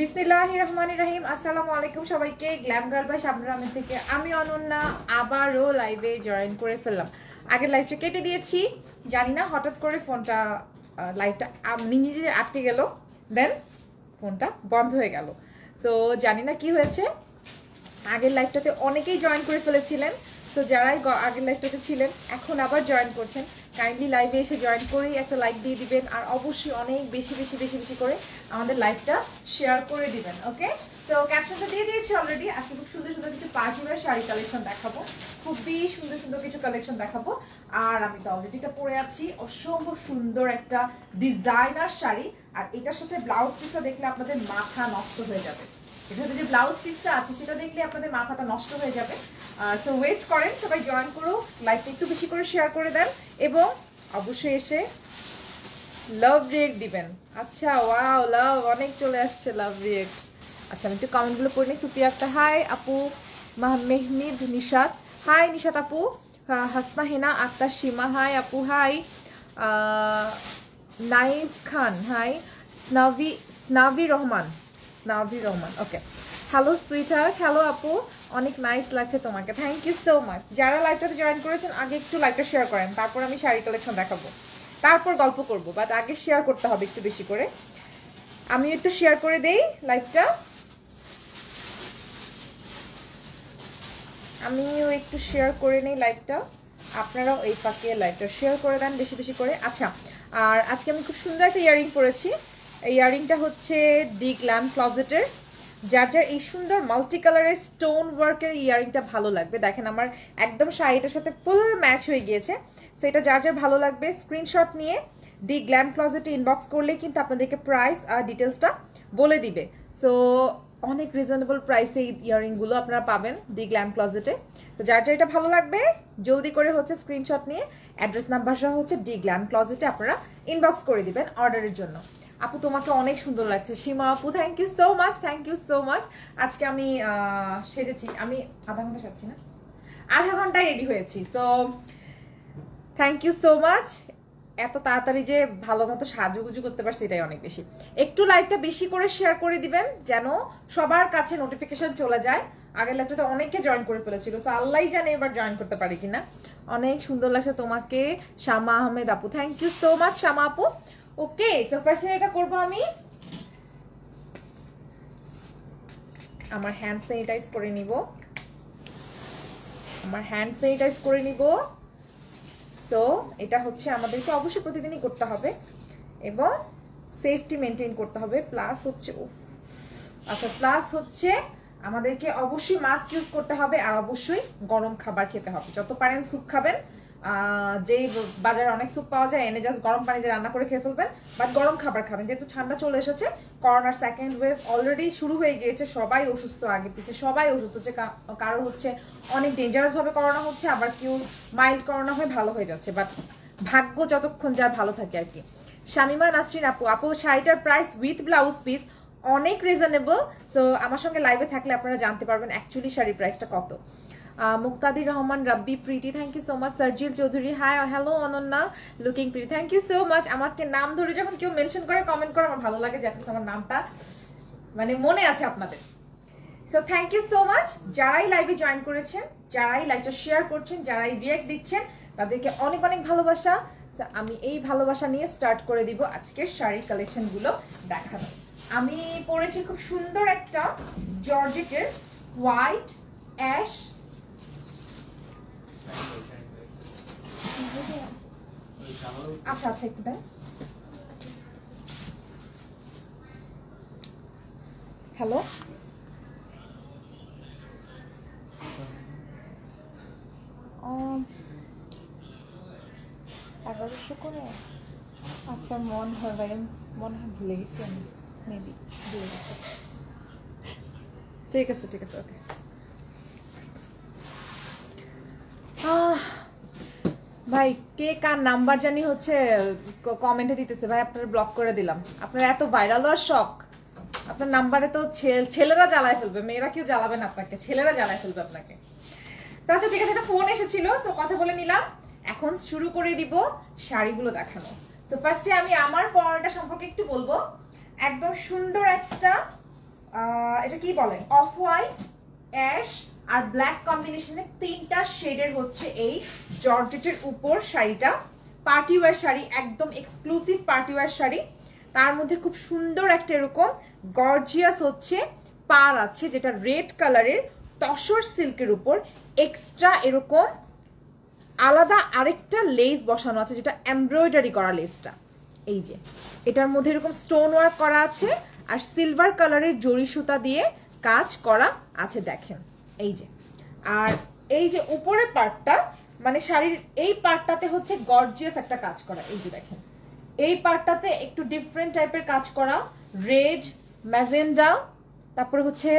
বিসমিল্লাহির রহমানির রহিম। আসসালামু আলাইকুম সবাইকে। Glam girl by Shabnur Ahmed থেকে আমি অনন্যা আবারও লাইভে জয়েন করে ফেললাম। আগের লাইভটা কেটে দিয়েছি, জানি না হঠাৎ করে ফোনটা লাইভটা আমি নিজে আটকে গেল, দেন ফোনটা বন্ধ হয়ে গেল। সো জানি না কি হয়েছে। আগের লাইভটাতে অনেকেই জয়েন করে ফেলেছিলেন, তো যারাই আগের লাইভটাতে ছিলেন এখন আবার জয়েন করছেন, কাইন্ডলি লাইভে এসে জয়েন করেই একটা লাইক দিয়ে দিবেন, আর অবশ্যই অনেক বেশি বেশি বেশি বেশি করে আমাদের লাইভটা শেয়ার করে দিবেন। ওকে, তো ক্যাপশনটা দিয়ে দিয়েছি অলরেডি। আজকে খুব সুন্দর সুন্দর কিছু পার্টি ওয়্যার শাড়ি কালেকশন দেখাবো, খুবই সুন্দর সুন্দর কিছু কালেকশন দেখাবো। আর আমি তো অলরেডি এটা পরে আছি, অসম্ভব সুন্দর একটা ডিজাইনার শাড়ি, আর এটার সাথে ব্লাউজ পিসটা দেখলে আপনাদের মাথা নষ্ট হয়ে যাবে। এটাতে যে ব্লাউজ পিসটা আছে সেটা দেখলে আপনাদের মাথাটা নষ্ট হয়ে যাবে। সো ওয়েট করেন, সবাই জয়েন করো, লাইভটা একটু বেশি করে শেয়ার করে দেন এবং অবশ্যই এসে লাভ রিয়েক্ট দিবেন। আচ্ছা, ওয়াও, লাভ অনেক চলে আসছে, লাভ রিয়েক্ট। আচ্ছা, আমি একটু কমেন্টগুলো পড়ে নিই। সুপিয়া একটা হাই আপু, মেহমিদ নিশাত হাই, নিশাত আপু, হাসনা হেনা আক্তার সীমা হাই আপু, হাই নাইস খান হাই, স্নাভি রহমান ওকে, হ্যালো সুইটহার্ট, হ্যালো আপু, অনেক নাইস লাগছে তোমাকে, থ্যাংক ইউ সো মাচ। যারা লাইভটাতে জয়েন করেছেন আগে একটু লাইভটা শেয়ার করেন, তারপর আমি শাড়ি কালেকশন দেখাবো, তারপর গল্প করব, বাট আগে শেয়ার করতে হবে একটু বেশি করে। আমি একটু শেয়ার করে দেই লাইভটা, আমিও একটু শেয়ার করে নেই লাইভটা, আপনারাও এই ফাঁকে লাইভটা শেয়ার করে দেন বেশি বেশি করে। আচ্ছা, আর আজকে আমি খুব সুন্দর একটা ইয়ারিং পরেছি। এই ইয়ারিংটা হচ্ছে ডি গ্ল্যাম ক্লজেটের। যার যার এই সুন্দর মাল্টি কালারের স্টোন ওয়ার্কের ইয়ারিংটা ভালো লাগবে, দেখেন আমার একদম শাড়িটার সাথে ফুল ম্যাচ হয়ে গিয়েছে। সো এটা যার যার ভালো লাগবে স্ক্রিনশট নিয়ে ডি গ্ল্যাম ক্লজেটে ইনবক্স করলেই কিন্তু আপনাদেরকে প্রাইস আর ডিটেলসটা বলে দিবে। সো অনেক রিজনেবল প্রাইসে এই ইয়ারিংগুলো আপনারা পাবেন ডি গ্ল্যাম ক্লজেটে। তো যার যার এটা ভালো লাগবে জলদি করে হচ্ছে স্ক্রিনশট নিয়ে অ্যাড্রেস নাম্বার সহ হচ্ছে ডি গ্ল্যাম ক্লজেটে আপনারা ইনবক্স করে দিবেন অর্ডারের জন্য। আপু তোমাকে অনেক সুন্দর লাগছে, সীমা আপু, thank you so much, thank you so much. আজকে আমি সেজেছি, আমি আধা ঘন্টা সাজছি না, আধা ঘন্টায় রেডি হয়েছি। So thank you so much. এত তাড়াতাড়ি যে ভালো মতো সাজুগুজু করতে পারছি এটাই অনেক বেশি। একটু লাইভটা বেশি করে শেয়ার করে দিবেন যেন সবার কাছে নোটিফিকেশন চলে যায়। আগের লাইভটাতে অনেকে জয়েন করে ফেলেছিল, সো আল্লাহই জানে এবার জয়েন করতে পারি কিনা। অনেক সুন্দর লাগছে তোমাকে শামা আহমেদ আপু, thank you so much Shama আপু। ওকে, সো ফার্স্ট এটা করবো আমি আমার হ্যান্ড স্যানিটাইজ করে নিব, সো এটা হচ্ছে আমাদেরকে অবশ্যই প্রতিদিনই করতে হবে এবং সেফটি মেনটেন করতে হবে। প্লাস হচ্ছে আমাদেরকে অবশ্যই মাস্ক ইউজ করতে হবে, আর অবশ্যই গরম খাবার খেতে হবে। যত পারেন স্যুপ খাবেন, যেই বাজারে অনেক স্যুপ পাওয়া যায় এনে জাস্ট গরম পানিতে রান্না করে খেয়ে ফেলবেন, বাট গরম খাবার খাবেন। যেহেতু ঠান্ডা চলে এসেছে, করোনার সেকেন্ড ওয়েভ অলরেডি শুরু হয়ে গিয়েছে, সবাই অসুস্থ, আগে পিছিয়ে সবাই অসুস্থ হচ্ছে। কারো হচ্ছে অনেক ডেঞ্জারাস ভাবে করোনা হচ্ছে, আবার কেউ মাইল্ড করোনা হয়ে ভালো হয়ে যাচ্ছে, বাট ভাগ্য যতক্ষণ যার ভালো থাকে আর কি। শামিমা নাসরিন আপু শাড়িটার প্রাইস উইথ ব্লাউজ পিস অনেক রিজনেবল। সো আমার সঙ্গে লাইভে থাকলে আপনারা জানতে পারবেন অ্যাকচুয়ালি শাড়ির প্রাইসটা কত। Muktadir Rahman Rabbi pretty, thank you so much. Sarjil Chowdhury hi, hello Ananya looking pretty, thank you so much. আমাকে নাম ধরে যখন কেউ মেনশন করে কমেন্ট করে আমার ভালো লাগে, যাতে আমার নামটা মানে মনে আছে আপনাদের। So thank you so much যারাই লাইভে জয়েন করেছেন, যারাই লাইভটা শেয়ার করছেন, যারাই রিঅ্যাক্ট দিচ্ছেন, তাদেরকে অনেক অনেক ভালোবাসা। আমি এই ভালোবাসা নিয়ে স্টার্ট করে দিব আজকের শাড়ির কালেকশনগুলো দেখানো। আমি পরেছি খুব সুন্দর একটা জর্জেটের হোয়াইট অ্যাশ, আচ্ছা একটু দেন, হ্যালো, $1100 করে। আচ্ছা মনে হয় ভাই, মনে হয় ভুলে গেছি আমি, মেবি ভুলে গেছি। ঠিক আছে ঠিক আছে, ওকে। ভাই কে কার নাম্বার জানি হচ্ছে কমেন্টে দিতেছে, ভাই আপনারা ব্লক করে দিলাম। আপনারা এত ভাইরাল হওয়ার শখ, আপনার নাম্বারে তো ছেলেরা জ্বালায় ফেলবে, মেয়েরা কেউ জ্বালাবে না আপনাকে, ছেলেরা জ্বালায় ফেলবে আপনাকে। আচ্ছা ঠিক আছে, একটা ফোন এসেছিল, তো কথা বলে নিলাম। এখন শুরু করে দিব শাড়িগুলো দেখানো। তো ফার্স্টে আমি আমার পরনটা সম্পর্কে একটু বলবো। একদম সুন্দর একটা এটা কি বলে, অফ হোয়াইট, অ্যাশ আর ব্ল্যাক কম্বিনেশনে 3টা শেডের হচ্ছে এই জর্জেটের উপর শাড়িটা। পার্টি ওয়্যার শাড়ি, একদম এক্সক্লুসিভ পার্টি ওয়্যার শাড়ি। তার মধ্যে খুব সুন্দর একটা এরকম গর্জিয়াস হচ্ছে পার আছে, যেটা রেড কালারের তসর সিল্কের উপর এক্সট্রা এরকম আলাদা আরেকটা লেস বসানো আছে, যেটা এমব্রয়ডারি করা লেসটা। এই যে এটার মধ্যে এরকম স্টোন ওয়ার্ক করা আছে আর সিলভার কালারের জরি সুতা দিয়ে কাজ করা আছে, দেখেন এই যে। আর এই যে উপরের পার্টটা, মানে শাড়ির এই পার্টটাতে হচ্ছে গর্জিয়াস একটা কাজ করা। এই যে দেখেন, এই পার্টটাতে একটু ডিফারেন্ট টাইপের কাজ করা, রেড, ম্যাজেন্ডা, তারপরে হচ্ছে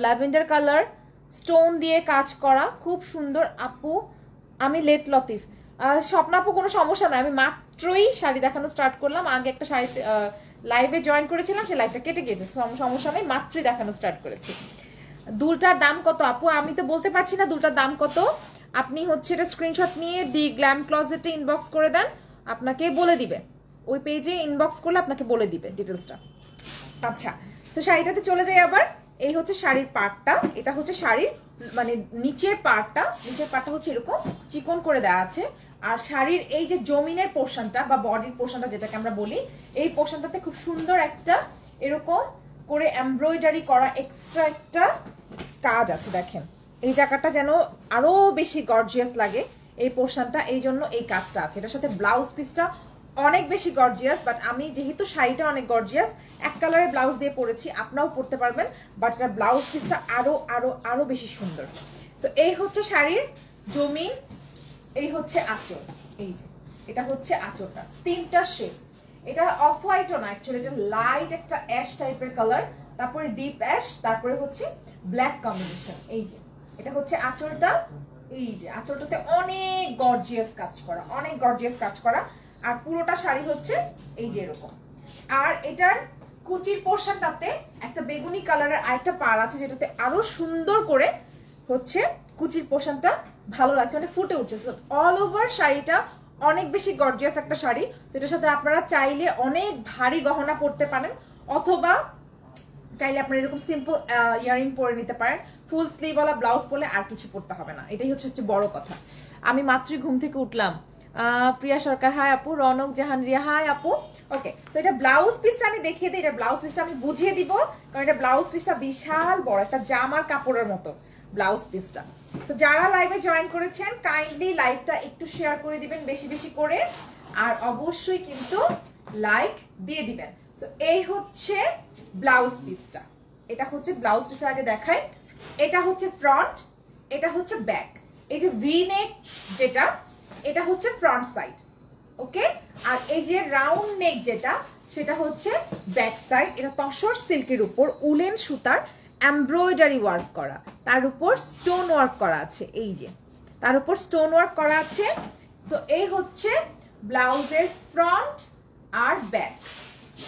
ল্যাভেন্ডার কালার স্টোন দিয়ে কাজ করা, খুব সুন্দর। আপু আমি লেট লতিফ, স্বপ্ন আপু কোনো সমস্যা নাই, আমি মাত্রই শাড়ি দেখানো স্টার্ট করলাম। আগে একটা শাড়ি লাইভে জয়েন করেছিলাম, সেই লাইভটা কেটে গিয়েছে, সমস্যা নেই, মাত্রই দেখানো স্টার্ট করেছি। দুলটার দাম কত আপু? আমি তো বলতে পারছি না দুলটার দাম কত। আপনি হচ্ছে এটা স্ক্রিনশট নিয়ে দি গ্ল্যাম ক্লজেটে ইনবক্স করে দেন, আপনাকে বলে দিবে। ওই পেজে ইনবক্স করলে আপনাকে বলে দিবে ডিটেলসটা। আচ্ছা, তো শাড়িটাতে চলে যাই আবার। এই হচ্ছে শাড়ির পার্টটা, এটা হচ্ছে শাড়ির মানে নিচের পার্টটা হচ্ছে এরকম চিকন করে দেওয়া আছে। আর শাড়ির এই যে জমিনের পোর্শনটা বা বডির পোর্শনটা যেটাকে আমরা বলি, এই পোর্শনটাতে খুব সুন্দর একটা এরকম করে এমব্রয়ডারি করা এক্সট্রা একটা কাজ আছে, দেখেন। এই জায়গাটা যেন আরো বেশি গর্জিয়াস লাগে এই পোর্শনটা, এই জন্য এই কাজটা আছে। এটার সাথে ব্লাউজ পিসটা অনেক বেশি গর্জিয়াস, বাট আমি যেহেতু শাড়িটা অনেক গর্জিয়াস, এক কালারের ব্লাউজ দিয়ে পরেছি, আপনারাও পরতে পারবেন, বাট এটা ব্লাউজ পিসটা আরো আরো আরো বেশি সুন্দর। তো এই হচ্ছে শাড়ির জমিন, এই হচ্ছে আঁচল। এই যে এটা হচ্ছে আঁচলটা, 3টা শেড। এটা অফ হোয়াইটও না, অ্যাকচুয়ালি এটা লাইট একটা অ্যাশ টাইপের কালার, তারপরে ডিপ অ্যাশ, তারপরে হচ্ছে ব্ল্যাক কম্বিনেশন। এই যে এটা হচ্ছে আঁচলটা, এই যে আঁচলটাতে অনেক গর্জিয়াস কাজ করা, অনেক গর্জিয়াস কাজ করা। আর পুরোটা শাড়ি হচ্ছে এই যে এরকম। আর এটার কুচির পোর্শনটাতে একটা বেগুনি কালারের আরেকটা পাড় আছে, যেটাতে আরো সুন্দর করে হচ্ছে কুচির পোর্শনটা ভালো লাগছে, মানে ফুটে উঠছে। অল ওভার শাড়িটা অনেক বেশি গর্জিয়াস একটা শাড়ি, যেটার সাথে আপনারা চাইলে অনেক ভারী গহনা পরতে পারেন, অথবা চাইলে আপনারা এরকম সিম্পল ইয়ারিং পরে নিতে পারেন। ফুল স্লিভওয়ালা ব্লাউজ পরলে আর কিছু পরতে হবে না, এটাই হচ্ছে বড় কথা। আমি মাত্রই ঘুম থেকে উঠলাম। প্রিয়া সরকার হাই আপু, রনক জাহান রিয়া হাই আপু। ওকে, সো এটা ব্লাউজ পিসটা আমি দেখিয়ে দিই, এটা ব্লাউজ পিসটা আমি বুঝিয়ে দিব, কারণ এটা ব্লাউজ পিসটা বিশাল বড়, একটা জামার কাপড়ের মতো ব্লাউজ পিসটা। সো যারা লাইভে জয়েন করেছেন কাইন্ডলি লাইভটা একটু শেয়ার করে দিবেন বেশি বেশি করে, আর অবশ্যই কিন্তু লাইক দিয়ে দিবেন। সো এই হচ্ছে ব্লাউজ পিসটা, এটা হচ্ছে ব্লাউজ পিসটা আগে দেখাই। এটা হচ্ছে ফ্রন্ট, এটা হচ্ছে ব্যাক। এই যে ভি নেক যেটা, এটা হচ্ছে ফ্রন্ট সাইড, ওকে। আর এই যে রাউন্ড নেক যেটা, সেটা হচ্ছে ব্যাক সাইড। এটা তসর সিল্কের উপর উলেন সুতার এমব্রয়ডারি ওয়ার্ক করা, তার উপর স্টোন ওয়ার্ক করা আছে, এই যে তার উপর স্টোন ওয়ার্ক করা আছে। তো এই হচ্ছে ব্লাউজের ফ্রন্ট আর ব্যাক।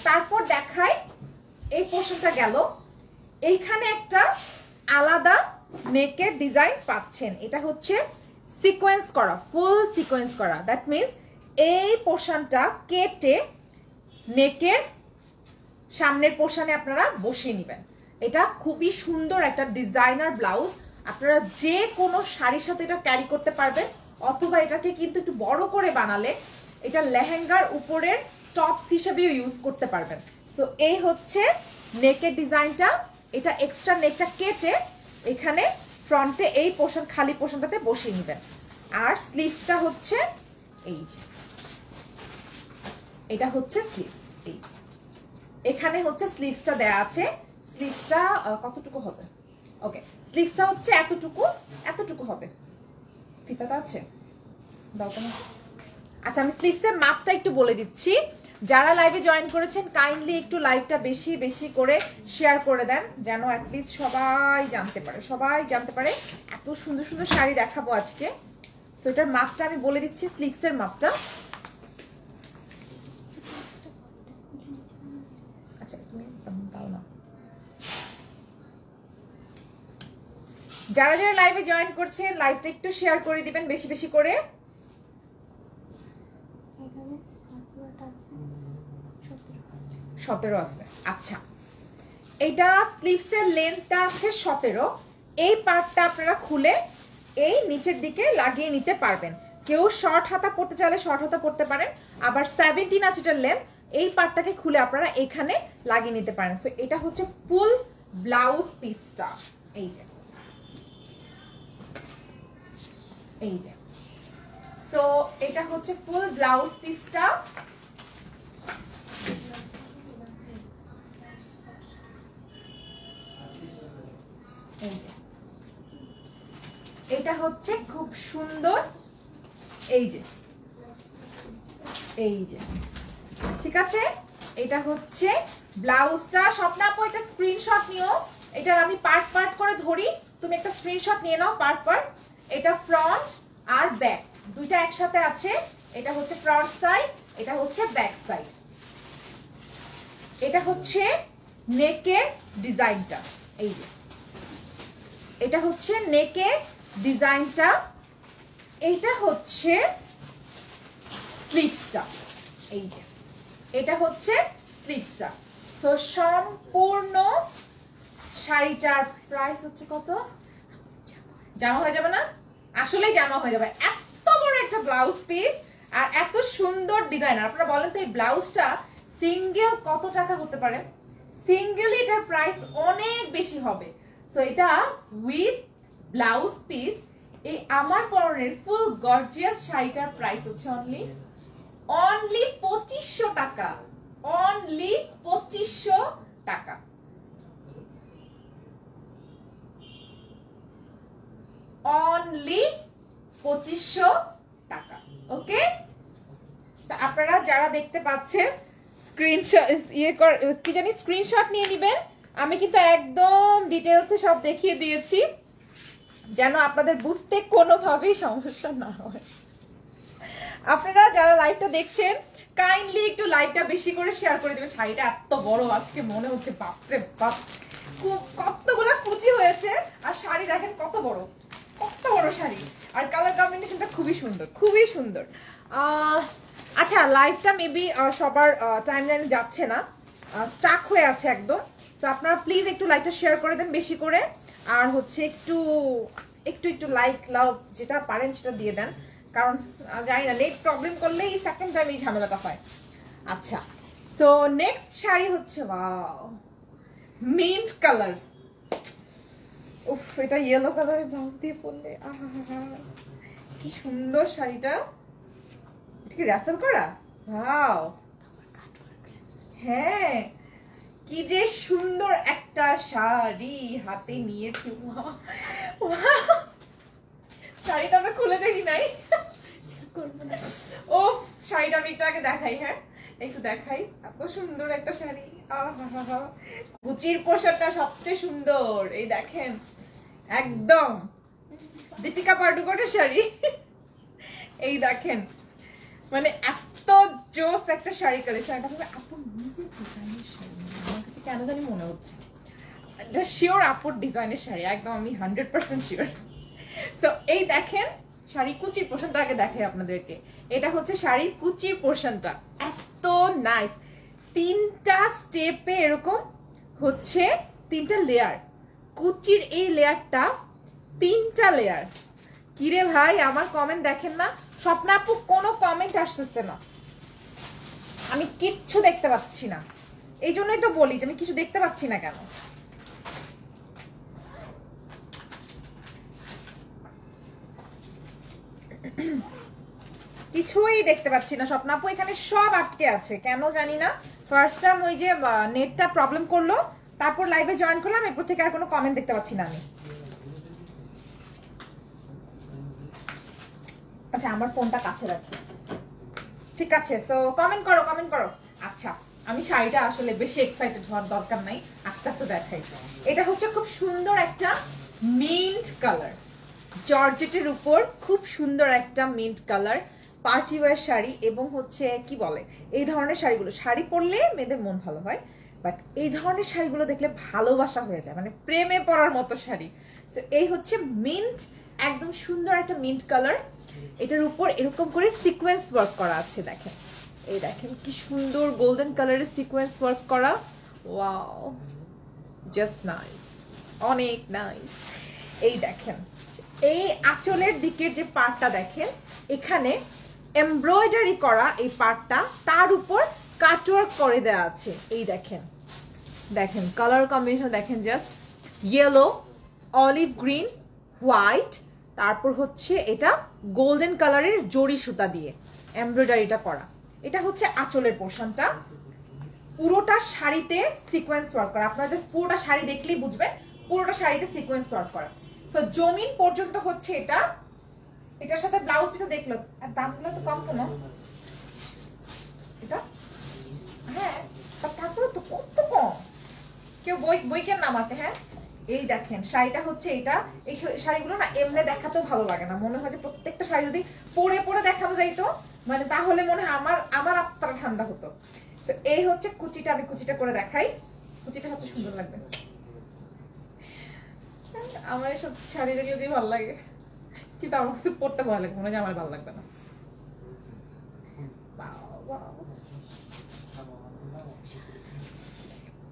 তারপর দেখাই এই পোর্শনটা গেল, এইখানে একটা আলাদা নেকের ডিজাইন পাচ্ছেন, এটা হচ্ছে সিকোয়েন্স করা, ফুল সিকোয়েন্স করা। দ্যাট মিনস এই পোর্শনটা কেটে নেকের সামনের পোর্শনে আপনারা বসিয়ে নেবেন। এটা খুবই সুন্দর একটা ডিজাইনার ব্লাউজ, আপনারা যে কোনো শাড়ির সাথে এটা ক্যারি করতে পারবেন, অথবা এটাকে কিন্তু একটু বড় করে বানালে এটা লেহেঙ্গার উপরের টপস হিসেবেও ইউজ করতে পারবেন। সো এই হচ্ছে নেকের ডিজাইনটা, এটা এক্সট্রা নেকটা কেটে এখানে ফ্রন্টে এই পোর্শন খালি পোর্শনটাতে বসিয়ে নেবেন। আর স্লিভসটা হচ্ছে এই যে, এটা হচ্ছে স্লিভস, এই এখানে হচ্ছে স্লিভসটা দেয়া আছে। স্লিভসটা কতটুকু হবে? ওকে, স্লিভসটা হচ্ছে এতটুকু হবে। ফিতাটা আছে দাও কেন? আচ্ছা, আমি স্লিভসের মাপটা একটু বলে দিচ্ছি। যারা লাইভে জয়েন করেছেন কাইন্ডলি একটু লাইভটা বেশি বেশি করে শেয়ার করে দেন, যেন অ্যাটলিস্ট সবাই জানতে পারে এত সুন্দর সুন্দর শাড়ি দেখাবো আজকে। সো এটার মাপটা আমি বলে দিচ্ছি, স্লিভসের মাপটা। আচ্ছা, তুমি দাও না। যারা যারা লাইভে জয়েন করছেন লাইভটা একটু শেয়ার করে দিবেন বেশি বেশি করে। 17 আছে। আচ্ছা, এইটা স্লিভসের লেন্থটা আছে 17। এই পার্টটা আপনারা খুলে এই নিচের দিকে লাগিয়ে নিতে পারবেন। কেউ শর্ট হাতা পরতে চাইলে শর্ট হাতা পরতে পারেন, আবার 17 আছে এটার লেন্থ। এই পার্টটাকে খুলে আপনারা এখানে লাগিয়ে নিতে পারেন। সো এটা হচ্ছে ফুল ব্লাউজ পিসটা। এই যে সো এটা হচ্ছে ফুল ব্লাউজ পিসটা। এটা হচ্ছে খুব সুন্দর। এই যে ঠিক আছে, এটা হচ্ছে ব্লাউজটা। স্বপ্না আপু এটা স্ক্রিনশট নিও, এটার আমি পার্ট পার্ট করে ধরি, তুমি একটা স্ক্রিনশট নিয়ে নাও পার্ট পার্ট। এটা ফ্রন্ট আর ব্যাক দুইটা একসাথে আছে। এটা হচ্ছে ফ্রন্ট সাইড, এটা হচ্ছে ব্যাক সাইড। এটা হচ্ছে নেকের ডিজাইনটা। এই যে এটা হচ্ছে নেকের ডিজাইনটা। এইটা হচ্ছে স্লিভসটা। এই যে এটা হচ্ছে স্লিভসটা। সো সম্পূর্ণ শাড়িটার প্রাইস হচ্ছে কত? জামা হয়ে যাবে না? আসলেই জামা হয়ে যাবে। এত বড় একটা ব্লাউজ পিস আর এত সুন্দর ডিজাইন। আপনারা বলেন তো এই ব্লাউজটা সিঙ্গেল কত টাকা হতে পারে? সিঙ্গেল এটার প্রাইস অনেক বেশি হবে। সো এটা উইথ ব্লাউজ পিস এই আমার পরনের ফুল গর্জিয়াস শাড়িটার প্রাইস হচ্ছে অনলি 2500 টাকা। অনলি 2500 টাকা। অনলি 2500 টাকা। ওকে, আপনারা যারা দেখতে পাচ্ছেন স্ক্রিনশট স্ক্রিনশট নিয়ে নেবেন। আমি কিন্তু একদম ডিটেইলসে সব দেখিয়ে দিয়েছি যেন আপনাদের বুঝতে কোনোভাবেই সমস্যা না হয়। আপনারা যারা লাইভটা দেখছেন কাইন্ডলি একটু লাইভটা বেশি করে শেয়ার করে দিবেন। শাড়িটা এত বড় আজকে মনে হচ্ছে বাপরে বাপ, কতগুলো কুচি হয়েছে আর শাড়ি দেখেন কত বড় শাড়ি। আর কালার কম্বিনেশনটা খুবই সুন্দর। আচ্ছা, লাইভটা মেবি সবার টাইমলাইনে যাচ্ছে না, স্টাক হয়ে আছে একদম। সো আপনারা প্লিজ একটু লাইভটা শেয়ার করে দেন বেশি করে, আর হচ্ছে একটু লাইক লাভ যেটা পারেন সেটা দিয়ে দেন, কারণ জানি না নেট প্রবলেম করলে এই সেকেন্ড টাইম এই ঝামেলাটা হয়। আচ্ছা, সো নেক্সট শাড়ি হচ্ছে ওয়াও মিন্ট কালার। উফ, এটা ইয়েলো কালারের ব্লাউজ দিয়ে পরলে আহা কি সুন্দর শাড়িটা। ঠিক র্যাফেল করা, ওয়াও হ্যাঁ, কি যে সুন্দর একটা শাড়ি হাতে নিয়েছি। শাড়িটা আমরা খুলে দেখি নাই। ও শাড়িটা আমি একটু আগে দেখাই। হ্যাঁ একটু দেখাই, এত সুন্দর একটা শাড়ি। কুচির পোশাকটা সবচেয়ে সুন্দর। এই দেখেন একদম দীপিকা পাডুকোনের শাড়ি। এই দেখেন মানে এত জোস একটা শাড়ি কালেকশন। এটা হবে আপুর নিজের ডিজাইনের শাড়ি, আমার কাছে কেন জানি মনে হচ্ছে এটা শিওর আপুর ডিজাইনের শাড়ি, একদম আমি 100% শিওর। সো এই দেখেন শাড়ি কুচির পোর্শনটা আগে দেখাই আপনাদেরকে। এটা হচ্ছে শাড়ির কুচির পোর্শনটা, এত নাইস। 3টা স্টেপে এরকম হচ্ছে 3টা লেয়ার। কুচির এই লেয়ারটা 3টা লেয়ার। কিরে ভাই আমার কমেন্ট দেখেন না? স্বপ্না আপু কোনো কমেন্ট আসতেছে না, আমি কিচ্ছু দেখতে পাচ্ছি না। এই জন্যই তো বলি যে আমি কিছু দেখতে পাচ্ছি না কেন। কিছুই দেখতে পাচ্ছি না স্বপ্না আপু, এখানে সব আটকে আছে কেন জানি না। ফার্স্ট টাইম ওই যে নেটটা প্রবলেম করলো, তারপর লাইভে জয়েন করলাম, এরপর থেকে আর কোনো কমেন্ট দেখতে পাচ্ছি না আমি। আচ্ছা আমার ফোনটা কাছে রাখি, ঠিক আছে। সো কমেন্ট করো, কমেন্ট করো। আচ্ছা আমি শাড়িটা আসলে বেশি এক্সাইটেড হওয়ার দরকার নাই, আস্তে আস্তে দেখাই। এটা হচ্ছে খুব সুন্দর একটা মিন্ট কালার, জর্জেটের উপর খুব সুন্দর একটা mint colour party wear sari. এবং হচ্ছে কি বলে, এই ধরনের শাড়িগুলো শাড়ি পরলে মেয়েদের মন ভালো হয়, বাট এই ধরনের শাড়িগুলো দেখলে ভালোবাসা হয়ে যায়, মানে প্রেমে পড়ার মতো শাড়ি। তো এই হচ্ছে মিন্ট, একদম সুন্দর একটা মিন্ট কালার। এটার উপর এরকম করে সিকোয়েন্স ওয়ার্ক করা আছে, দেখেন এই দেখেন কি সুন্দর গোল্ডেন কালারের সিকোয়েন্স ওয়ার্ক করা। ওয়াও, জাস্ট নাইস, অনেক নাইস। এই দেখেন এই আঁচলের দিকের যে পার্টটা দেখেন, এখানে এমব্রয়ডারি করা এই পার্টটা, তার উপর কাটওয়ার্ক করে দেওয়া আছে। এই দেখেন, দেখেন কালার কম্বিনেশন দেখেন, just yellow, olive green, white, তারপর হচ্ছে এটা গোল্ডেন কালারের জরি সুতা দিয়ে এমব্রয়ডারিটা করা। এটা হচ্ছে আঁচলের পোর্শনটা, পুরোটা শাড়িতে সিকোয়েন্স ওয়ার্ক করা। আপনারা জাস্ট পুরোটা শাড়ি দেখলেই বুঝবেন পুরোটা শাড়িতে সিকোয়েন্স ওয়ার্ক করা। সো জমিন পর্যন্ত হচ্ছে এটা। এটার সাথে ব্লাউজ পিসটা দেখলো, আর দামগুলো তো কম কেন এটা? হ্যাঁ তারপরে তো কত কম, কেউ বই কেন নামাতে। হ্যাঁ এই দেখেন শাড়িটা হচ্ছে এটা। এই শাড়িগুলো না এমনি দেখাতেও ভালো লাগে না, মনে হয় যে প্রত্যেকটা শাড়ি যদি পরে পরে দেখানো যাইতো, মানে তাহলে মনে হয় আমার আত্মাটা ঠান্ডা হতো। এই হচ্ছে কুচিটা, আমি কুচিটা করে দেখাই, কুচিটা সবচেয়ে সুন্দর লাগবে। আমার এসব শাড়ি দেখলে যে ভালো লাগে, কিন্তু আমার কাছে পড়তে ভালো লাগে, মনে হয় আমার ভালো লাগবে না।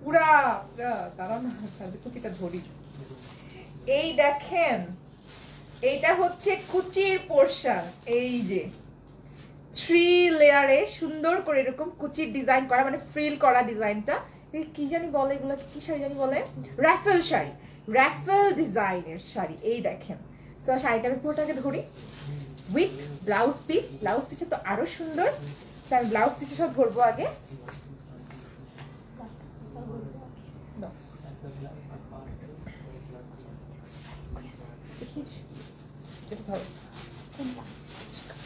পুরা কারণ কুচিটা ধরি। এই দেখেন এইটা হচ্ছে কুচির পোর্শন, এই যে 3 লেয়ারে সুন্দর করে এরকম কুচির ডিজাইন করা, মানে ফ্রিল করা ডিজাইনটা। কি জানি বলে এগুলো, কি শাড়ি জানি বলে, রাফেল শাড়ি, রাফেল ডিজাইনের শাড়ি। এই দেখেন, সো শাড়িটা আমি পুরোটাকে ধরি উইথ ব্লাউজ পিস। ব্লাউজ পিসে তো আরো সুন্দর, আমি ব্লাউজ পিসে সব ধরবো আগে।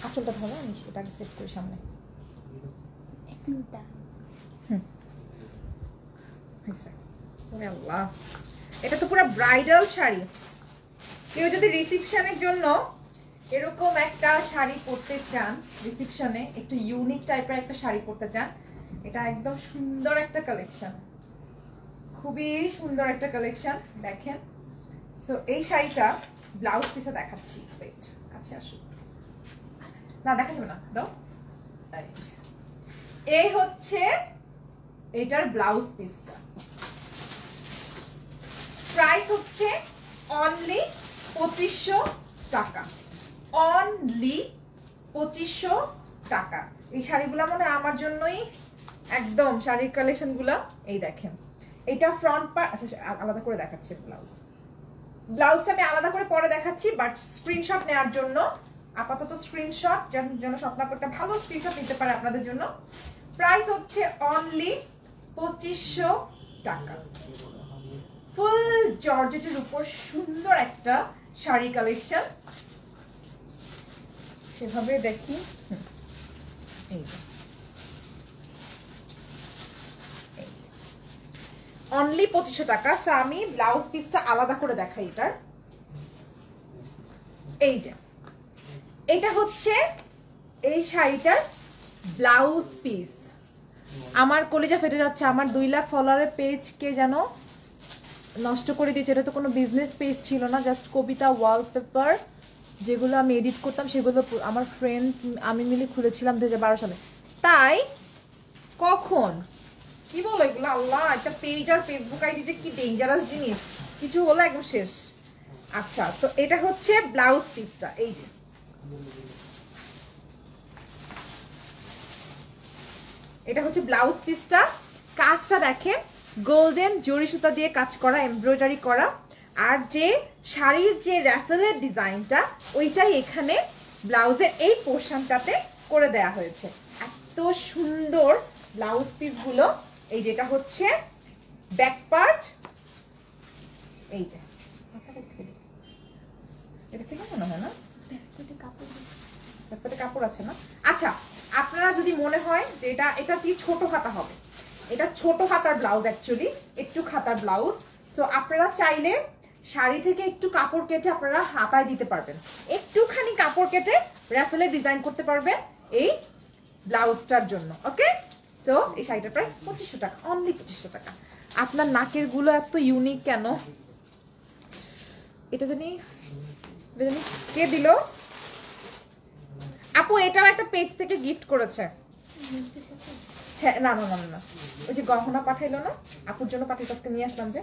আঁচলটা ধরো, আমি সেটাকে সেট করি সামনে। এটা তো পুরো ব্রাইডাল শাড়ি। কেউ যদি রিসেপশনের জন্য এরকম একটা শাড়ি পরতে চান, রিসেপশনে একটু ইউনিক টাইপের একটা শাড়ি পরতে চান, এটা একদম সুন্দর একটা কালেকশন, খুবই সুন্দর একটা কালেকশন। দেখেন, সো এই শাড়িটা ব্লাউজ পিসে দেখাচ্ছি, ওয়েট কাছে আসুন, না দেখা যাবে না, দাও। এই হচ্ছে এটার ব্লাউজ পিসটা, প্রাইস হচ্ছে অনলি 2500 টাকা, অনলি 2500 টাকা। এই শাড়িগুলো মনে হয় আমার জন্যই একদম, শাড়ির কালেকশন গুলা। এই দেখেন এটা ফ্রন্ট পার্ট, আচ্ছা আলাদা করে দেখাচ্ছি ব্লাউজটা আমি আলাদা করে পরে দেখাচ্ছি, বাট স্ক্রিনশট নেওয়ার জন্য আপাতত স্ক্রিনশট, যেন স্বপ্নাপরটা ভালো স্ক্রিনশট নিতে পারে আপনাদের জন্য। প্রাইস হচ্ছে অনলি 2500 টাকা। ফুল জর্জেটের উপর সুন্দর একটা শাড়ি কালেকশন, সেভাবে দেখি। এই অনলি 2500 টাকা। আমি ব্লাউজ পিসটা আলাদা করে দেখাই এটার। এই যে এটা হচ্ছে এই শাড়িটার ব্লাউজ পিস। আমার কলিজা ফেটে যাচ্ছে, আমার 2 লাখ ফলোয়ারের পেজকে যেন নষ্ট করে দিয়েছে। এটা তো কোনো বিজনেস পেজ ছিল না, জাস্ট কবিতা ওয়ালপেপার যেগুলো আমি এডিট করতাম, সেগুলো আমার ফ্রেন্ড আমি মিলে খুলেছিলাম 2012 সালে। তাই কখন কি বলো এগুলো, আল্লাহ, একটা পেজ আর ফেসবুক আইডি যে কি ডেঞ্জারাস জিনিস, কিছু হলো একদম শেষ। আচ্ছা, তো এটা হচ্ছে ব্লাউজ পিসটা। এই যে এটা হচ্ছে ব্লাউজ পিসটা, কাজটা দেখেন গোল্ডেন জরি সুতা দিয়ে কাজ করা, এমব্রয়ডারি করা, আর যে শাড়ির যে র্যাফেলের ডিজাইনটা ওইটাই এখানে ব্লাউজের এই পোর্শনটাতে করে দেয়া হয়েছে। এত সুন্দর ব্লাউজ পিসগুলো। এই যেটা হচ্ছে ব্যাক পার্ট এই যে, এটা থেকে মনে হয় না ব্যাকপার্টে কাপড় আছে না? আচ্ছা, আপনারা যদি মনে হয় যে এটা দিয়ে ছোট হাতা হবে, এটা ছোট হাতার ব্লাউজ, অ্যাকচুয়ালি একটু হাতার ব্লাউজ। সো আপনারা চাইলে শাড়ি থেকে একটু কাপড় কেটে আপনারা হাতায় দিতে পারবেন, একটুখানি কাপড় কেটে রাফেলে ডিজাইন করতে পারবেন এই ব্লাউজটার জন্য। ওকে, সো এই শাড়িটার প্রাইস 2500 টাকা, অনলি 2500 টাকা। আপনার নাকের গুলো এত ইউনিক কেন? এটা জানি কে দিল আপু? এটাও একটা পেজ থেকে গিফট করেছে। হ্যাঁ, না না না না, ওই যে গহনা পাঠাইলো না, আপুর জন্য পাঠিয়ে আজকে নিয়ে আসলাম যে।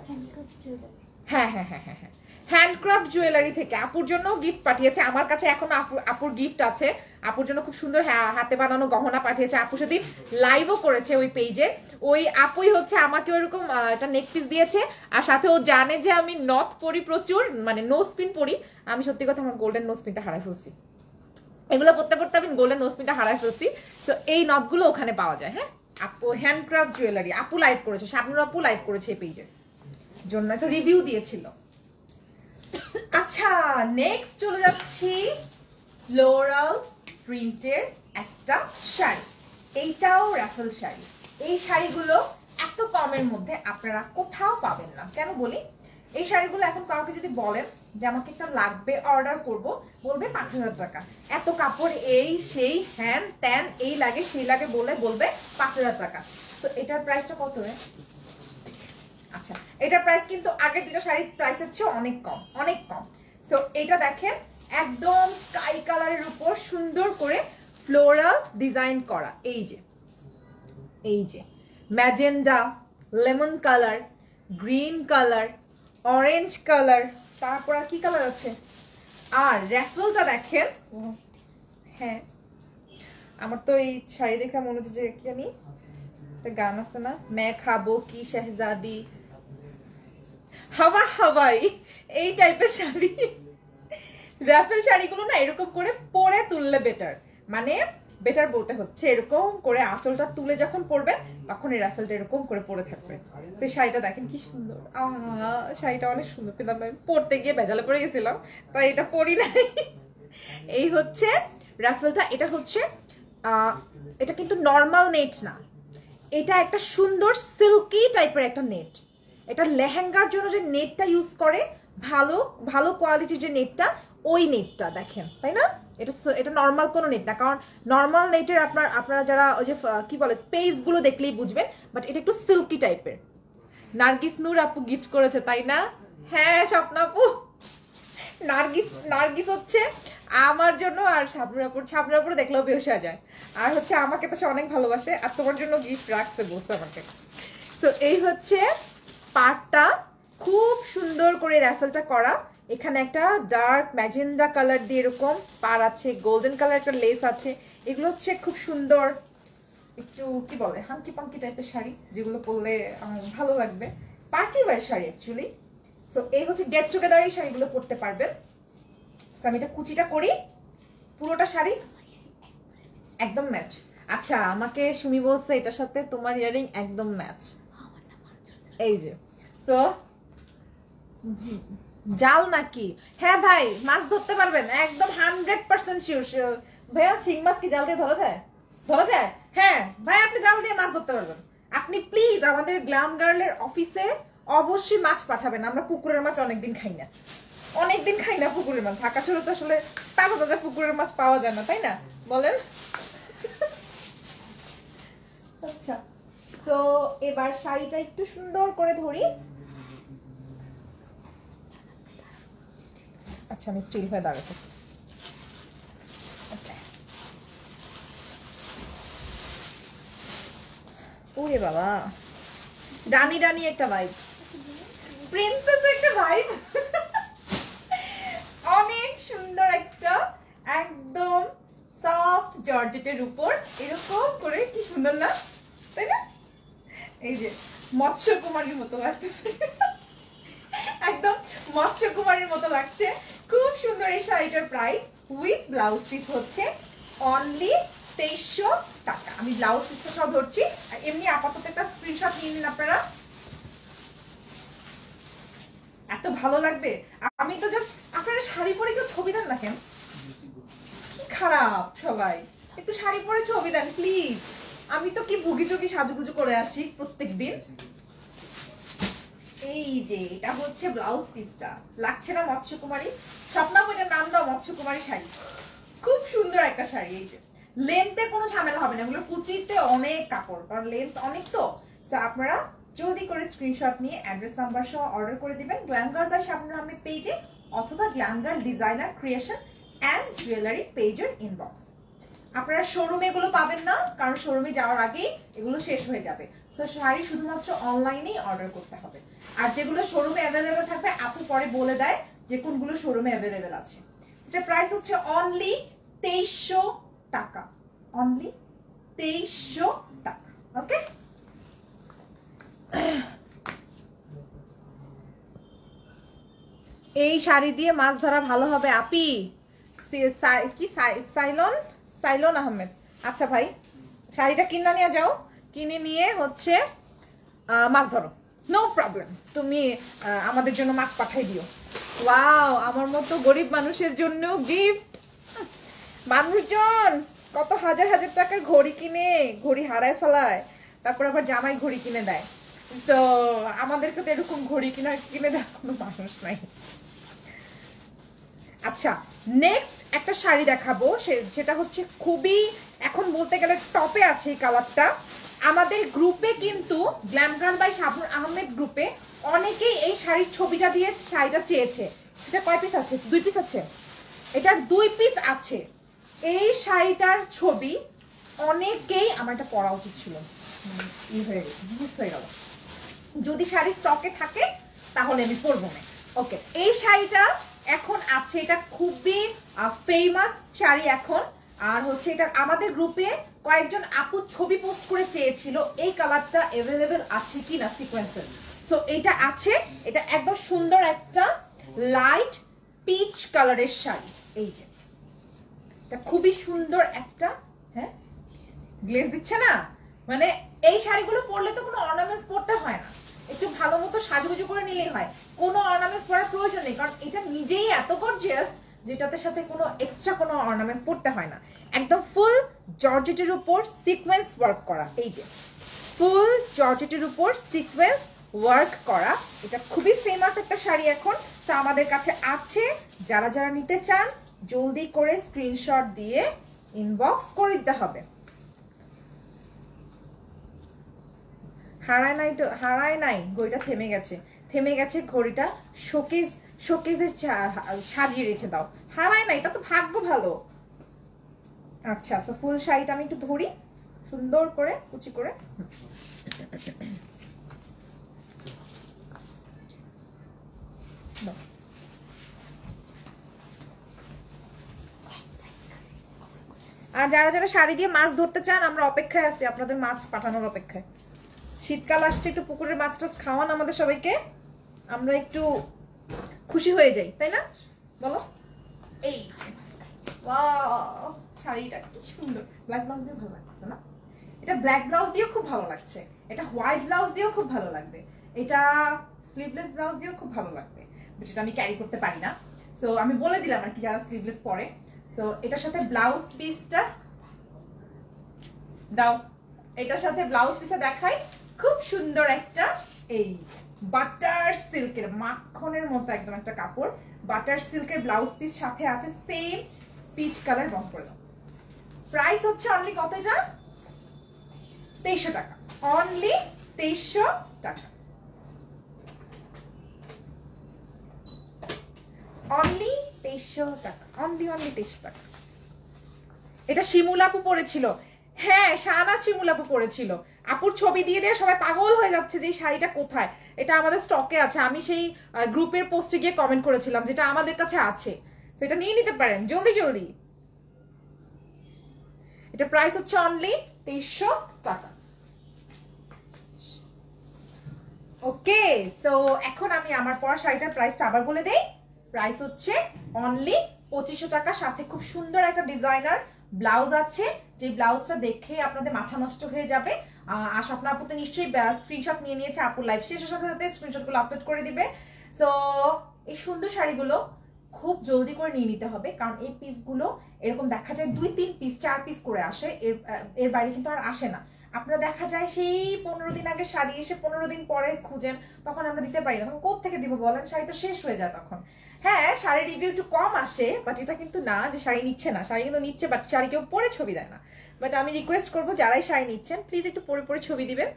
হ্যাঁ হ্যাঁ হ্যাঁ হ্যাঁ হ্যাঁ, হ্যান্ডক্রাফট জুয়েলারি থেকে আপুর জন্য গিফট পাঠিয়েছে। আমার কাছে এখন আপুর গিফট আছে, আপুর জন্য খুব সুন্দর হাতে বানানো গহনা পাঠিয়েছে। আপু সেদিন লাইভও করেছে ওই পেজে। ওই আপুই হচ্ছে আমাকে ওইরকম একটা নেক পিস দিয়েছে, আর সাথে ও জানে যে আমি নথ পরি প্রচুর, মানে নো স্পিন পরি। আমি সত্যি কথা আমার গোল্ডেন নো স্পিনটা হারাই ফেলছি, এগুলো পড়তে পড়তে আমি গোল্ডেন নো স্পিনটা হারাই ফেলছি। সো এই নথগুলো ওখানে পাওয়া যায়। হ্যাঁ, আপু হ্যান্ডক্রাফট জুয়েলারি, আপু লাইভ করেছে, শাবনুর আপু লাইভ করেছে এই পেজের জন্য, একটা রিভিউ দিয়েছিল। আচ্ছা, নেক্সট চলে যাচ্ছি ফ্লোরাল প্রিন্টের একটা শাড়ি। এইটাও রাফেল শাড়ি। এই শাড়িগুলো এত কমের মধ্যে আপনারা কোথাও পাবেন না। কেন বলি? এই শাড়িগুলো এখন কাউকে যদি বলেন যে আমাকে একটা লাগবে, অর্ডার করব, বলবে 5000 টাকা। এত কাপড়, এই সেই হ্যান ত্যান, এই লাগে সেই লাগে বলবে 5000 টাকা। সো এটার প্রাইসটা কত রে? আচ্ছা, এটার প্রাইস কিন্তু আগের দুটো শাড়ির প্রাইসের চেয়ে অনেক কম, অনেক কম। সো এটা দেখেন, একদম স্কাই কালারের উপর সুন্দর করে ফ্লোরাল ডিজাইন করা। এই যে magenta, lemon colour, green colour, orange colour, তারপর আর কি কালার আছে? আর র্যাফেলটা দেখেন। হ্যাঁ, আমার তো এই শাড়ি দেখে মনে হচ্ছে যে কি জানি একটা গান আছে না, मैं খাবো কি শাহজাদি, হাওয়া হাওয়াই, এই টাইপের শাড়ি। রাফেল শাড়িগুলো না এরকম করে পরে তুললে বেটার, মানে বেটার বলতে হচ্ছে এরকম করে আঁচলটা তুলে যখন পরবে তখন এই রাফেলটা এরকম করে পরে থাকবে। সেই শাড়িটা দেখেন কি সুন্দর, শাড়িটা অনেক সুন্দর, কিন্তু আমি পরতে গিয়ে বেজালে পড়ে গেছিলাম, তাই এটা পরি নাই। এই হচ্ছে রাফেলটা। এটা হচ্ছে এটা কিন্তু নর্মাল নেট না, এটা একটা সুন্দর সিল্কি টাইপের একটা নেট। এটা লেহেঙ্গার জন্য যে নেটটা ইউজ করে, ভালো ভালো কোয়ালিটির যে নেটটা, ওই নেটটা দেখেন, তাই না? এটা নর্মাল কোনো নেট না, কারণ নর্মাল নেটের আপনারা যারা ওই যে কি বলে স্পেস গুলো দেখলেই বুঝবেন, বাট এটা একটু সিল্কি টাইপের। নার্গিস নূর আপু গিফট করেছে, তাই না? হ্যাঁ স্বপ্ন আপু, নার্গিস হচ্ছে আমার জন্য, আর শাবনুর আপুর দেখলেও বেশ হয়ে যায়। আর হচ্ছে আমাকে তো সে অনেক ভালোবাসে, আর তোমার জন্য গিফট রাখছে বলছে আমাকে। সো এই হচ্ছে পার্টটা, খুব সুন্দর করে র্যাফেলটা করা। এখানে একটা ডার্ক ম্যাজেন্ডা কালার দিয়ে এরকম পার আছে, গোল্ডেন কালার একটা লেস আছে। এগুলো হচ্ছে খুব সুন্দর, একটু কি বলে হাঙ্কি পাঙ্কি টাইপের শাড়ি, যেগুলো পরলে ভালো লাগবে, party wear sari actually. So এই হচ্ছে গেট টুগেদার, এই শাড়িগুলো পরতে পারবেন। আমি এটা কুচিটা করি, পুরোটা শাড়ি একদম ম্যাচ। আচ্ছা, আমাকে সুমি বলছে এটার সাথে তোমার ইয়ারিং একদম ম্যাচ। এই যে, সো জাল নাকি? হ্যাঁ ভাই, মাছ ধরতে পারবেন একদম 100% শিওর। ভাইয়া, শিং মাছ কি জাল দিয়ে ধরা যায়? ধরা যায়? হ্যাঁ ভাই, আপনি জাল দিয়ে মাছ ধরতে পারবেন। আপনি প্লিজ আমাদের গ্ল্যাম গার্লের অফিসে অবশ্যই মাছ পাঠাবেন। আমরা পুকুরের মাছ অনেকদিন খাই না, পুকুরের মাছ। ঢাকা শহরে তো আসলে তাজা তাজা পুকুরের মাছ পাওয়া যায় না, তাই না বলেন? আচ্ছা, সো এবার শাড়িটা একটু সুন্দর করে ধরি। আচ্ছা, আমি স্টিল হয়ে দাঁড়াতে। ওরে বাবা, রানী রানী একটা ভাইব, প্রিন্সেস একটা ভাইব। অনেক সুন্দর একটা একদম সফট জর্জেটের উপর এরকম করে, কি সুন্দর না, তাই না? এই যে মৎস্য কুমারীর মতো লাগতেছে, একদম মৎস্য কুমারীর মতো লাগছে, খুব সুন্দর। এই শাড়িটার প্রাইস উইথ ব্লাউজ পিস হচ্ছে অনলি 2300 টাকা। আমি ব্লাউজ পিসটা সব ধরছি, আর এমনি আপাতত একটা স্ক্রিনশট নিয়ে নিন আপনারা। এত ভালো লাগবে। আমি তো জাস্ট আপনারা শাড়ি পরে কেউ ছবি দেন না কেন? কি খারাপ সবাই, একটু শাড়ি পরে ছবি দেন প্লিজ। আমি তো কি ভুগি চুগি সাজুগুজু করে আসি প্রত্যেক দিন। এই যে এটা হচ্ছে ব্লাউজ পিসটা, লাগছে না মৎস্যকুমারী? স্বপ্না বইটার নাম দাও মৎস্যকুমারী শাড়ি। খুব সুন্দর একটা শাড়ি। এই যে লেন্থে কোনো ঝামেলা হবে না, এগুলো কুচিতে অনেক কাপড়, কারণ লেন্থ অনেক তো। সো আপনারা জলদি করে স্ক্রিনশট নিয়ে অ্যাড্রেস নাম্বার সহ অর্ডার করে দিবেন glam girl by Shabnur Ahmed পেজে অথবা glam girl designer creation and jewellery পেজের ইনবক্স। আপনারা শোরুমে এগুলো পাবেন না, কারণ শোরুমে যাওয়ার আগেই এগুলো শেষ হয়ে যাবে। সো শাড়ি শুধুমাত্র অনলাইনেই অর্ডার করতে হবে। আর যেগুলো শোরুমে অ্যাভেলেবেল থাকবে আপু পরে বলে দেয় যে কোনগুলো শোরুমে অ্যাভেলেবেল আছে। সেটা প্রাইস হচ্ছে অনলি 2300 টাকা, অনলি 2300 টাকা। ওকে, এই শাড়ি দিয়ে মাছ ধরা ভালো হবে আপি। কি সাইলন আহমেদ। আচ্ছা ভাই, শাড়িটা কিনে নিয়ে যাও, কিনে নিয়ে হচ্ছে মাছ ধরো, নো প্রবলেম। তুমি আমাদের জন্য মাছ পাঠাই দিও। ওয়াও, আমার মতো গরিব মানুষের জন্য গিফট। মানুষজন কত হাজার হাজার টাকার ঘড়ি কিনে ঘড়ি হারায় ফেলায়, তারপর আবার জামাই ঘড়ি কিনে দেয়। তো আমাদেরকে তো এরকম ঘড়ি কিনে দেওয়ার কোনো মানুষ নাই। আচ্ছা, নেক্সট একটা শাড়ি দেখাবো, সেটা হচ্ছে খুবই এখন বলতে গেলে টপে আছে এই কালারটা। আমাদের গ্রুপে কিন্তু glam girl by Shabnur Ahmed গ্রুপে অনেকেই এই শাড়ির ছবিটা দিয়ে শাড়িটা চেয়েছে। এটা কয় পিস আছে? 2 পিস আছে। এটার 2 পিস আছে। এই শাড়িটার ছবি অনেকেই, আমার এটা পরা উচিত ছিল, হয়ে গেছে, মিস হয়ে গেল। যদি শাড়ি স্টকে থাকে তাহলে আমি পরবো না। ওকে, এই শাড়িটা এখন আছে, এটা খুবই ফেমাস শাড়ি এখন। আর হচ্ছে এটা আমাদের গ্রুপে কয়েকজন আপু ছবি পোস্ট করে চেয়েছিল এই কালারটা অ্যাভেলেবেল আছে কিনা সিকোয়েন্সের। সো এটা আছে, এটা একদম সুন্দর একটা লাইট পিচ কালারের শাড়ি। এই যে এটা খুবই সুন্দর একটা, হ্যাঁ গ্লেজ দিচ্ছে না, মানে এই শাড়িগুলো পরলে তো কোনো অর্নামেন্টস পরতে হয় না, একটু ভালো মতো সাজুগুজু করে নিলেই হয়, কোনো অর্নামেন্টস পরার প্রয়োজন নেই, কারণ এটা নিজেই এত গর্জিয়াস যেটাতে সাথে কোনো এক্সট্রা কোনো অর্নামেন্টস পরতে হয় না। একদম ফুল জর্জেটের উপর সিকোয়েন্স ওয়ার্ক করা। এই যে ফুল জর্জেটের উপর সিকোয়েন্স ওয়ার্ক করা, এটা খুবই ফেমাস একটা শাড়ি এখন। তো আমাদের কাছে আছে, যারা যারা নিতে চান জলদি করে স্ক্রিনশট দিয়ে ইনবক্স করে দিতে হবে। হারায় নাই ঘড়িটা, থেমে গেছে ঘড়িটা, শোকেজে সাজিয়ে রেখে দাও। হারায় নাই, তা তো ভাগ্য ভালো। আচ্ছা, তো ফুল শাড়িটা আমি একটু ধরি সুন্দর করে কুচি করে। আর যারা যারা শাড়ি দিয়ে মাছ ধরতে চান, আমরা অপেক্ষায় আছি, আপনাদের মাছ পাঠানোর অপেক্ষায়। শীতকাল আসছে, একটু পুকুরের মাছ টাছ খাওয়ান আমাদের সবাইকে, আমরা একটু খুশি হয়ে যাই, তাই না বলো? এই শাড়িটা কি সুন্দর, ব্ল্যাক ব্লাউজ দিয়ে ভালো লাগছে না? এটা ব্ল্যাক ব্লাউজ দিয়েও খুব ভালো লাগছে, এটা হোয়াইট ব্লাউজ দিয়েও খুব ভালো লাগবে, এটা স্লিভলেস ব্লাউজ দিয়েও খুব ভালো লাগবে, যেটা আমি ক্যারি করতে পারি না। সো আমি বলে দিলাম আর কি যারা স্লিভলেস পরে। সো এটার সাথে ব্লাউজ পিসটা দাও, এটার সাথে ব্লাউজ পিসটা দেখাই, খুব সুন্দর একটা এই বাটার সিল্কের, মাখনের মতো একদম একটা কাপড়, বাটার সিল্কের ব্লাউজ পিস সাথে আছে সেম পিচ কালার রং করে দাও। প্রাইস হচ্ছে অনলি কত? এটা 2300 টাকা, অনলি 2300 টাকা, অনলি 2300 টাকা, অনলি 2300 টাকা। এটা শিমুল আপু পরেছিল, হ্যাঁ শাহনাজ শিমুল আপু পরেছিল। আপুর ছবি দিয়ে দিয়ে সবাই পাগল হয়ে যাচ্ছে যে এই শাড়িটা কোথায়। এটা আমাদের স্টকে আছে, আমি সেই গ্রুপের পোস্টে গিয়ে কমেন্ট করেছিলাম যেটা আমাদের কাছে আছে, সেটা নিয়ে নিতে পারেন জলদি জলদি। এটা প্রাইস হচ্ছে অনলি 2300 টাকা। ওকে, সো এখন আমি আমার পরা শাড়িটার প্রাইসটা আবার বলে দেই। প্রাইস হচ্ছে অনলি 2500 টাকা, সাথে খুব সুন্দর একটা ডিজাইনার ব্লাউজ আছে, যে ব্লাউজটা দেখে আপনাদের মাথা নষ্ট হয়ে যাবে। আর স্বপ্না আপু তো নিশ্চয়ই স্ক্রিনশট নিয়ে নিয়েছে, আপুর লাইভ শেষের সাথে সাথে স্ক্রিনশটগুলো আপলোড করে দিবে। সো এই সুন্দর শাড়িগুলো খুব জলদি করে নিয়ে নিতে হবে, কারণ এই পিসগুলো এরকম দেখা যায় 2-3 পিস 4 পিস করে আসে, এর বাইরে কিন্তু আর আসে না। আপনারা দেখা যায় সেই 15 দিন আগে শাড়ি এসে 15 দিন পরে খুঁজেন, তখন আমরা দিতে পারি না, তখন কোত্থেকে দিব বলেন, শাড়ি তো শেষ হয়ে যায় তখন। হ্যাঁ, শাড়ির রিভিউ একটু কম আসে, বাট এটা কিন্তু না যে শাড়ি নিচ্ছে না, শাড়ি কিন্তু নিচ্ছে, বাট শাড়ি কেউ পরে ছবি দেয় না। বাট আমি রিকোয়েস্ট করবো যারাই শাড়ি নিচ্ছেন প্লিজ একটু পরে পরে ছবি দিবেন।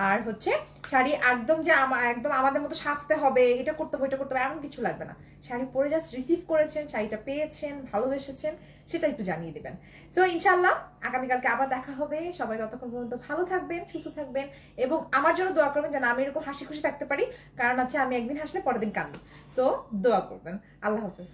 আর হচ্ছে শাড়ি একদম যে একদম আমাদের মতো সাজতে হবে, এটা করতে হবে এটা করতে হবে এমন কিছু লাগবে না। শাড়ি পরে জাস্ট রিসিভ করেছেন, শাড়িটা পেয়েছেন, ভালোবেসেছেন, সেটা একটু জানিয়ে দিবেন। সো ইনশাল্লাহ আগামীকালকে আবার দেখা হবে। সবাই ততক্ষণ পর্যন্ত ভালো থাকবেন, সুস্থ থাকবেন, এবং আমার জন্য দোয়া করবেন যেন আমি এরকম হাসি খুশি থাকতে পারি, কারণ হচ্ছে আমি একদিন হাসলে পরের দিন কাঁদি। সো দোয়া করবেন। আল্লাহ হাফেজ।